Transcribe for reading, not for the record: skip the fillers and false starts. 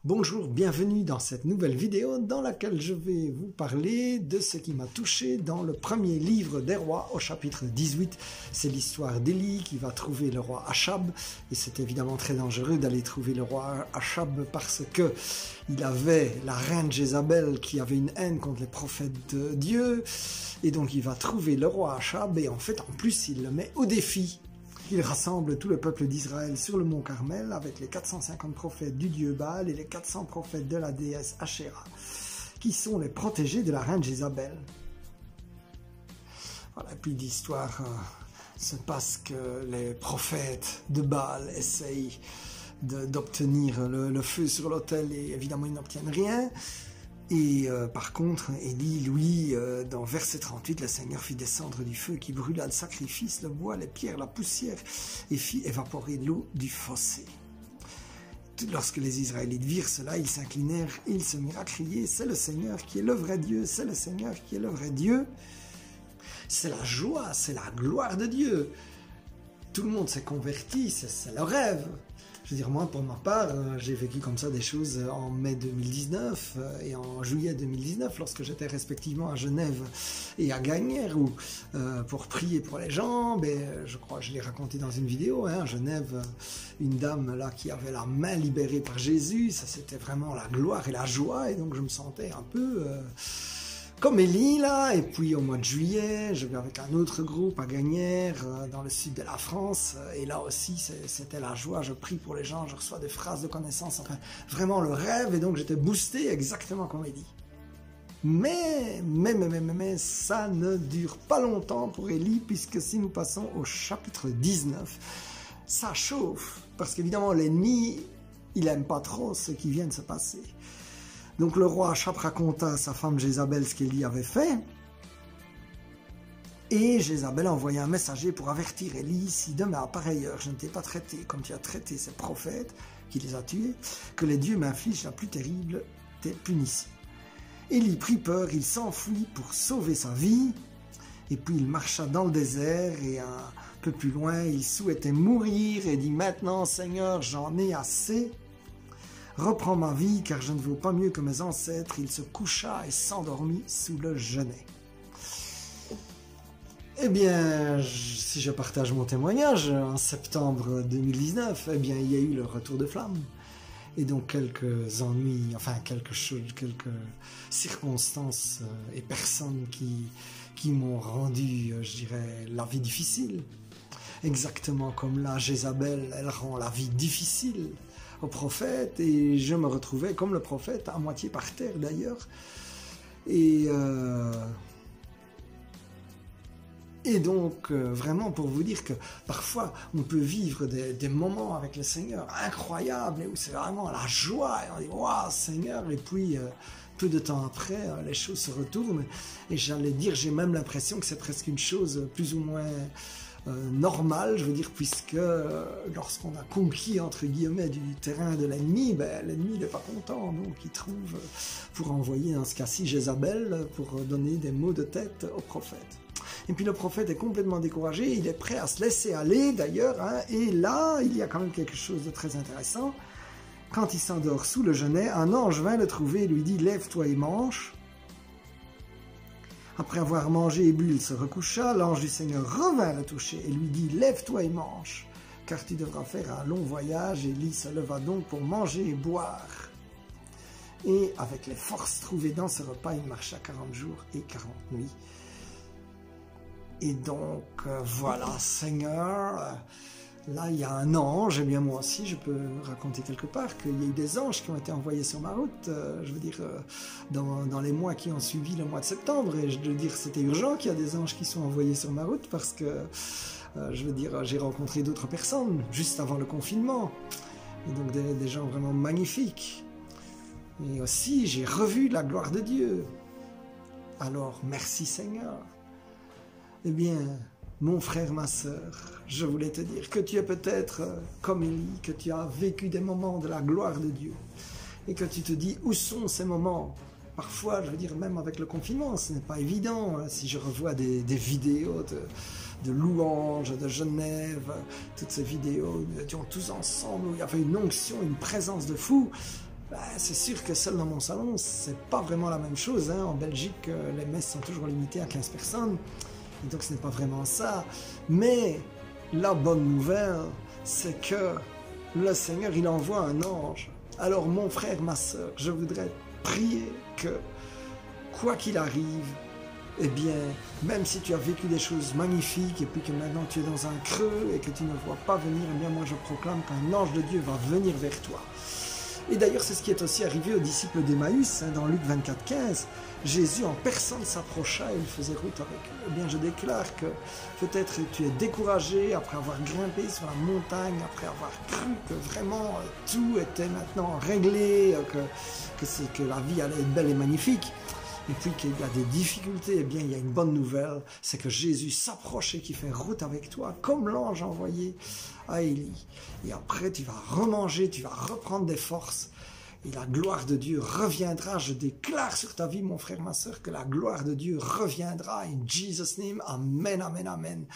Bonjour, bienvenue dans cette nouvelle vidéo dans laquelle je vais vous parler de ce qui m'a touché dans le premier livre des rois au chapitre 18. C'est l'histoire d'Élie qui va trouver le roi Achab et c'est évidemment très dangereux d'aller trouver le roi Achab parce que il avait la reine Jézabel qui avait une haine contre les prophètes de Dieu et donc il va trouver le roi Achab et en fait en plus il le met au défi. Il rassemble tout le peuple d'Israël sur le mont Carmel avec les 450 prophètes du dieu Baal et les 400 prophètes de la déesse Ashéra, qui sont les protégés de la reine Jézabel. Voilà, et puis l'histoire se passe que les prophètes de Baal essayent d'obtenir le feu sur l'autel et évidemment ils n'obtiennent rien. Et par contre, Élie, lui, dans verset 38, le Seigneur fit descendre du feu qui brûla le sacrifice, le bois, les pierres, la poussière, et fit évaporer l'eau du fossé. Lorsque les Israélites virent cela, ils s'inclinèrent et ils se mirent à crier, c'est le Seigneur qui est le vrai Dieu, c'est le Seigneur qui est le vrai Dieu. C'est la joie, c'est la gloire de Dieu. Tout le monde s'est converti, c'est le rêve. Je veux dire, moi, pour ma part, j'ai vécu comme ça des choses en mai 2019 et en juillet 2019, lorsque j'étais respectivement à Genève et à Gagnères, où pour prier pour les gens, je crois que je l'ai raconté dans une vidéo, à Genève, une dame là qui avait la main libérée par Jésus, ça c'était vraiment la gloire et la joie, et donc je me sentais un peu... comme Élie là, et puis au mois de juillet, je vais avec un autre groupe à Gagnères, dans le sud de la France, et là aussi c'était la joie, je prie pour les gens, je reçois des phrases de connaissance, enfin vraiment le rêve, et donc j'étais boosté exactement comme Élie. Mais ça ne dure pas longtemps pour Élie, puisque si nous passons au chapitre 19, ça chauffe, parce qu'évidemment l'ennemi, il aime pas trop ce qui vient de se passer. Donc le roi Achab raconta à sa femme Jézabel ce qu'Élie avait fait. Et Jézabel envoya un messager pour avertir Élie, si demain à pareille heure je ne t'ai pas traité comme tu as traité ces prophètes, qui les a tués, que les dieux m'infligent la plus terrible des punitions. Élie prit peur, il s'enfuit pour sauver sa vie, et puis il marcha dans le désert, et un peu plus loin il souhaitait mourir, et dit maintenant Seigneur j'en ai assez. Reprends ma vie, car je ne vaux pas mieux que mes ancêtres. Il se coucha et s'endormit sous le genêt. Eh bien, si je partage mon témoignage, en septembre 2019, eh bien, il y a eu le retour de flamme. Et donc quelques ennuis, enfin quelques circonstances et personnes qui m'ont rendu, je dirais, la vie difficile. Exactement comme là, Jézabel, elle rend la vie difficile au prophète, et je me retrouvais comme le prophète, à moitié par terre d'ailleurs. Et donc, vraiment pour vous dire que parfois, on peut vivre des moments avec le Seigneur incroyables, et où c'est vraiment la joie, et on dit « Waouh, Seigneur !» Et puis, peu de temps après, les choses se retournent, et j'allais dire, j'ai même l'impression que c'est presque une chose plus ou moins... normal, je veux dire, puisque lorsqu'on a conquis, entre guillemets, du terrain de l'ennemi, l'ennemi n'est pas content, donc il trouve pour envoyer, dans ce cas-ci, Jézabel, pour donner des mots de tête au prophète. Et puis le prophète est complètement découragé, il est prêt à se laisser aller, d'ailleurs, et là, il y a quand même quelque chose de très intéressant. Quand il s'endort sous le genêt, un ange vint le trouver et lui dit « Lève-toi et mange ». Après avoir mangé et bu, il se recoucha. L'ange du Seigneur revint le toucher et lui dit « Lève-toi et mange, car tu devras faire un long voyage. » Élie se leva donc pour manger et boire. Et avec les forces trouvées dans ce repas, il marcha 40 jours et 40 nuits. Et donc, voilà, Seigneur... Là, il y a un ange, et bien moi aussi, je peux raconter quelque part qu'il y a eu des anges qui ont été envoyés sur ma route, je veux dire, dans les mois qui ont suivi le mois de septembre, et je veux dire, c'était urgent qu'il y a des anges qui sont envoyés sur ma route, parce que, je veux dire, j'ai rencontré d'autres personnes, juste avant le confinement, et donc des gens vraiment magnifiques. Et aussi, j'ai revu la gloire de Dieu. Alors, merci Seigneur. Eh bien... Mon frère, ma sœur, je voulais te dire que tu es peut-être comme Élie, que tu as vécu des moments de la gloire de Dieu et que tu te dis où sont ces moments. Parfois, je veux dire, même avec le confinement, ce n'est pas évident. Si je revois des vidéos de louanges, de Genève, toutes ces vidéos où nous étions tous ensemble, où il y avait une onction, une présence de fou, c'est sûr que seul dans mon salon, c'est pas vraiment la même chose. Hein. En Belgique, les messes sont toujours limitées à 15 personnes. Et donc ce n'est pas vraiment ça. Mais la bonne nouvelle, c'est que le Seigneur, il envoie un ange. Alors mon frère, ma soeur, je voudrais prier que, quoi qu'il arrive, eh bien, même si tu as vécu des choses magnifiques et puis que maintenant tu es dans un creux et que tu ne vois pas venir, eh bien moi je proclame qu'un ange de Dieu va venir vers toi. Et d'ailleurs, c'est ce qui est aussi arrivé aux disciples d'Emmaüs, hein, dans Luc 24, 15. Jésus en personne s'approcha et il faisait route avec eux. Eh bien, je déclare que peut-être tu es découragé après avoir grimpé sur la montagne, après avoir cru que vraiment tout était maintenant réglé, que la vie allait être belle et magnifique. Et puis qu'il y a des difficultés, eh bien, il y a une bonne nouvelle, c'est que Jésus s'approche et qui fait route avec toi, comme l'ange envoyé à Élie. Et après, tu vas remanger, tu vas reprendre des forces, et la gloire de Dieu reviendra. Je déclare sur ta vie, mon frère, ma soeur, que la gloire de Dieu reviendra. In Jesus' name, amen, amen, amen.